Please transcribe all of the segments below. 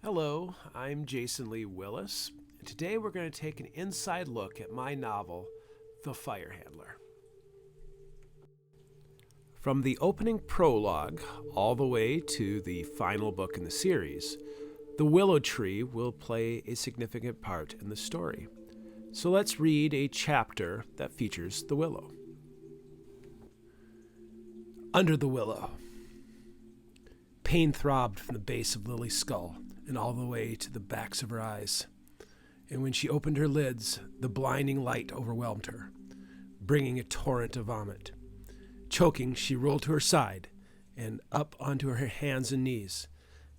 Hello, I'm Jason Lee Willis, and today we're going to take an inside look at my novel, The Fire Handler. From the opening prologue all the way to the final book in the series, the willow tree will play a significant part in the story. So let's read a chapter that features the willow. Under the willow. Pain throbbed from the base of Lily's skull and all the way to the backs of her eyes. And when she opened her lids, the blinding light overwhelmed her, bringing a torrent of vomit. Choking, she rolled to her side and up onto her hands and knees.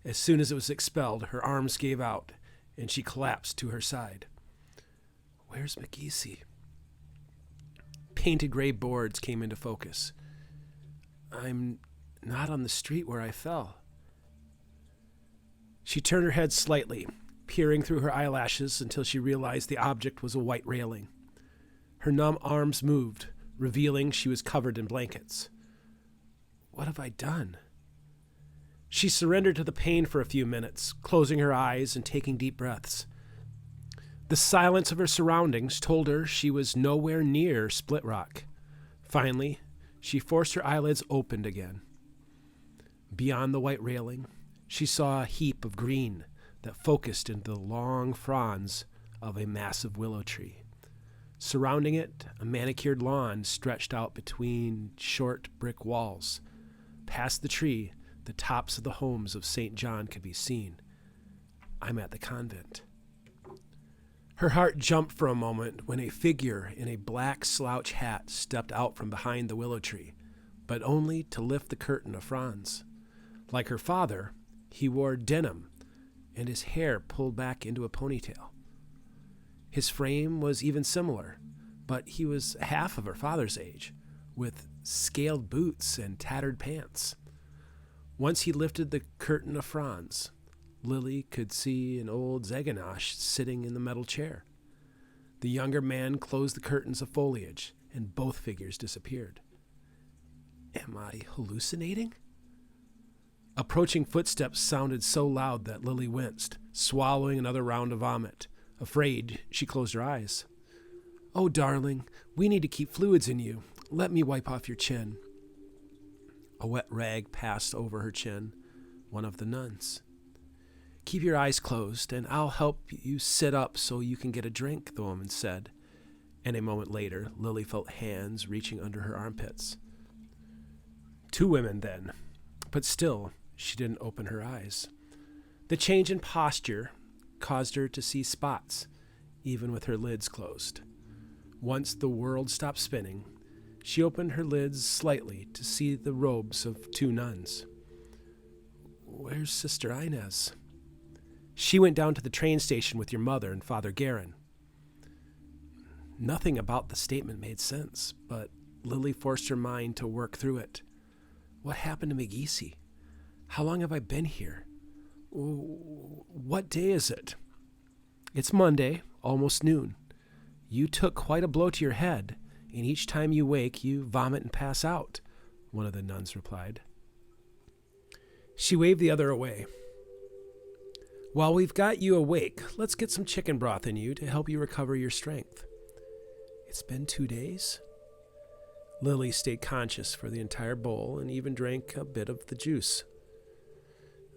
As soon as it was expelled, her arms gave out, and she collapsed to her side. Where's McGeesy? Painted gray boards came into focus. I'm not on the street where I fell. She turned her head slightly, peering through her eyelashes until she realized the object was a white railing. Her numb arms moved, revealing she was covered in blankets. What have I done? She surrendered to the pain for a few minutes, closing her eyes and taking deep breaths. The silence of her surroundings told her she was nowhere near Split Rock. Finally, she forced her eyelids open again. Beyond the white railing, she saw a heap of green that focused into the long fronds of a massive willow tree. Surrounding it, a manicured lawn stretched out between short brick walls. Past the tree, the tops of the homes of St. John could be seen. I'm at the convent. Her heart jumped for a moment when a figure in a black slouch hat stepped out from behind the willow tree, but only to lift the curtain of fronds. Like her father, he wore denim, and his hair pulled back into a ponytail. His frame was even similar, but he was half of her father's age, with scaled boots and tattered pants. Once he lifted the curtain of fronds, Lily could see an old Zaganash sitting in the metal chair. The younger man closed the curtains of foliage, and both figures disappeared. Am I hallucinating? Approaching footsteps sounded so loud that Lily winced, swallowing another round of vomit. Afraid, she closed her eyes. Oh, darling, we need to keep fluids in you. Let me wipe off your chin. A wet rag passed over her chin, one of the nuns. Keep your eyes closed, and I'll help you sit up so you can get a drink, the woman said. And a moment later, Lily felt hands reaching under her armpits. Two women, then. But still, she didn't open her eyes. The change in posture caused her to see spots, even with her lids closed. Once the world stopped spinning, she opened her lids slightly to see the robes of two nuns. Where's Sister Inez? She went down to the train station with your mother and Father Guerin. Nothing about the statement made sense, but Lily forced her mind to work through it. What happened to McGeesy? How long have I been here? What day is it? It's Monday, almost noon. You took quite a blow to your head, and each time you wake, you vomit and pass out, one of the nuns replied. She waved the other away. While we've got you awake, let's get some chicken broth in you to help you recover your strength. It's been 2 days? Lily stayed conscious for the entire bowl and even drank a bit of the juice.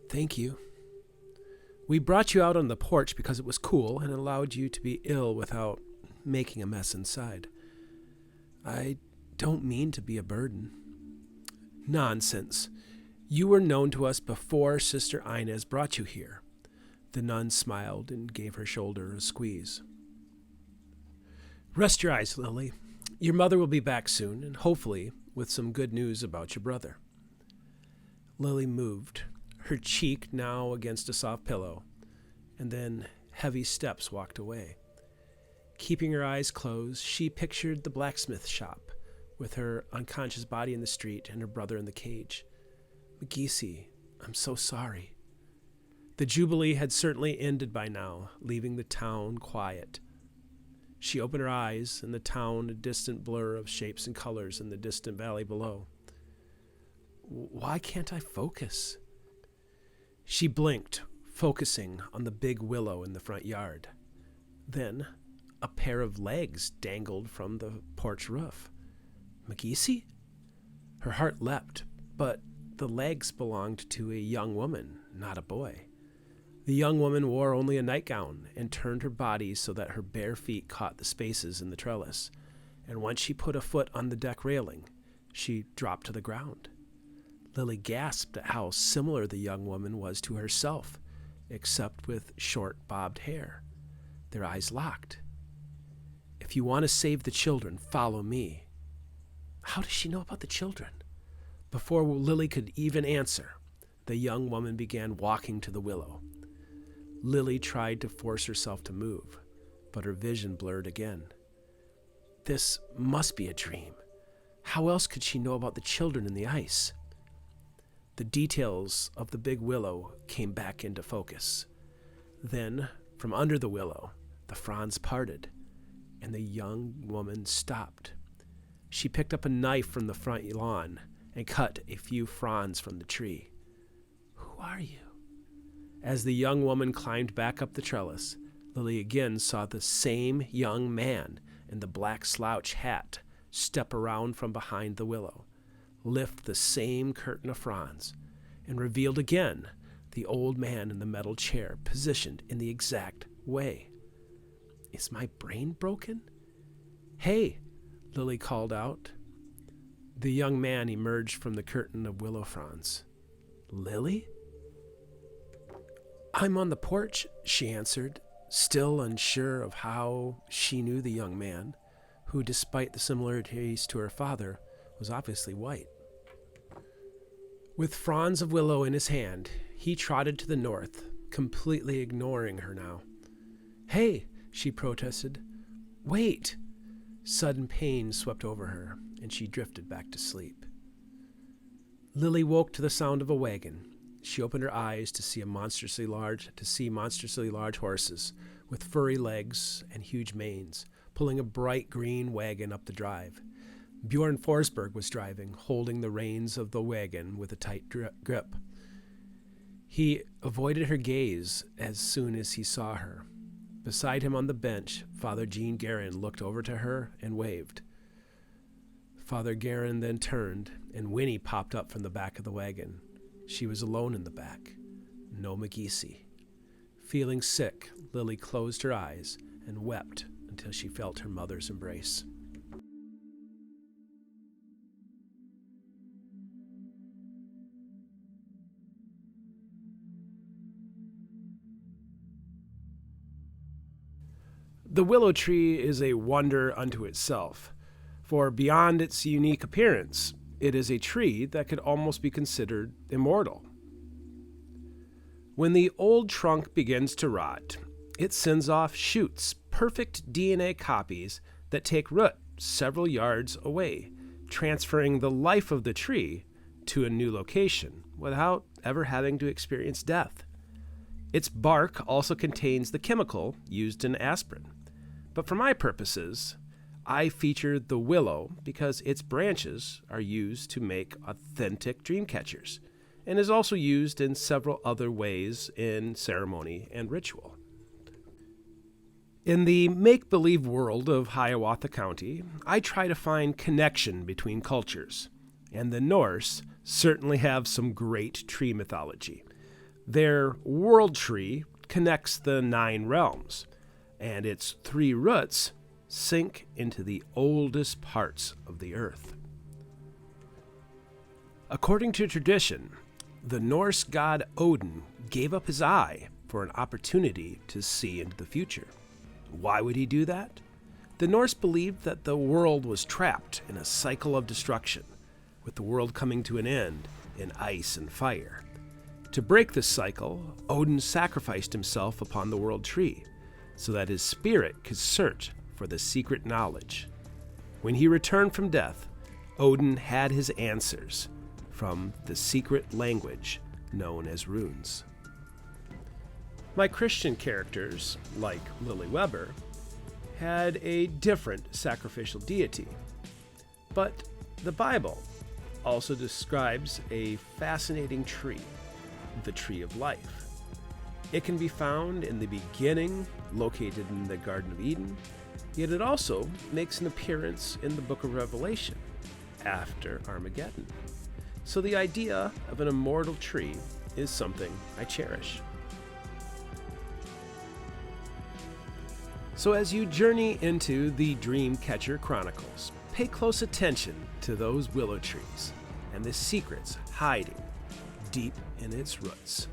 Thank you. We brought you out on the porch because it was cool and allowed you to be ill without making a mess inside. I don't mean to be a burden. Nonsense. You were known to us before Sister Inez brought you here. The nun smiled and gave her shoulder a squeeze. Rest your eyes, Lily. Your mother will be back soon, and hopefully with some good news about your brother. Lily moved, her cheek now against a soft pillow, and then heavy steps walked away. Keeping her eyes closed, she pictured the blacksmith shop, with her unconscious body in the street and her brother in the cage. McGeesy, I'm so sorry. The jubilee had certainly ended by now, leaving the town quiet. She opened her eyes, and the town a distant blur of shapes and colors in the distant valley below. Why can't I focus? She blinked, focusing on the big willow in the front yard. Then, a pair of legs dangled from the porch roof. McGeesy? Her heart leapt, but the legs belonged to a young woman, not a boy. The young woman wore only a nightgown and turned her body so that her bare feet caught the spaces in the trellis, and once she put a foot on the deck railing, she dropped to the ground. Lily gasped at how similar the young woman was to herself, except with short bobbed hair. Their eyes locked. "If you want to save the children, follow me." How does she know about the children? Before Lily could even answer, the young woman began walking to the willow. Lily tried to force herself to move, but her vision blurred again. This must be a dream. How else could she know about the children in the ice? The details of the big willow came back into focus. Then, from under the willow, the fronds parted, and the young woman stopped. She picked up a knife from the front lawn and cut a few fronds from the tree. "Who are you?" As the young woman climbed back up the trellis, Lily again saw the same young man in the black slouch hat step around from behind the willow, lift the same curtain of fronds, and revealed again the old man in the metal chair positioned in the exact way. Is my brain broken? "Hey," Lily called out. The young man emerged from the curtain of willow fronds. "Lily?" "I'm on the porch," she answered, still unsure of how she knew the young man, who, despite the similarities to her father, was obviously white. With fronds of willow in his hand, he trotted to the north, completely ignoring her now. "Hey," she protested. "Wait!" Sudden pain swept over her, and she drifted back to sleep. Lily woke to the sound of a wagon. She opened her eyes to see monstrously large horses with furry legs and huge manes, pulling a bright green wagon up the drive. Bjorn Forsberg was driving, holding the reins of the wagon with a tight grip. He avoided her gaze as soon as he saw her. Beside him on the bench, Father Jean Guerin looked over to her and waved. Father Guerin then turned, and Winnie popped up from the back of the wagon. She was alone in the back. No McGeesy. Feeling sick, Lily closed her eyes and wept until she felt her mother's embrace. The willow tree is a wonder unto itself, for beyond its unique appearance, it is a tree that could almost be considered immortal. When the old trunk begins to rot, it sends off shoots, perfect DNA copies that take root several yards away, transferring the life of the tree to a new location without ever having to experience death. Its bark also contains the chemical used in aspirin. But for my purposes, I featured the willow because its branches are used to make authentic dream catchers and is also used in several other ways in ceremony and ritual. In the make-believe world of Hiawatha County, I try to find connection between cultures, and the Norse certainly have some great tree mythology. Their world tree connects the 9 realms, and its 3 roots sink into the oldest parts of the earth. According to tradition, the Norse god Odin gave up his eye for an opportunity to see into the future. Why would he do that? The Norse believed that the world was trapped in a cycle of destruction, with the world coming to an end in ice and fire. To break this cycle, Odin sacrificed himself upon the world tree, so that his spirit could search for the secret knowledge. When he returned from death, Odin had his answers from the secret language known as runes. My Christian characters, like Lily Weber, had a different sacrificial deity. But the Bible also describes a fascinating tree, the tree of life. It can be found in the beginning, located in the Garden of Eden, yet it also makes an appearance in the Book of Revelation after Armageddon. So the idea of an immortal tree is something I cherish. So as you journey into the Dreamcatcher Chronicles, pay close attention to those willow trees and the secrets hiding deep in its roots.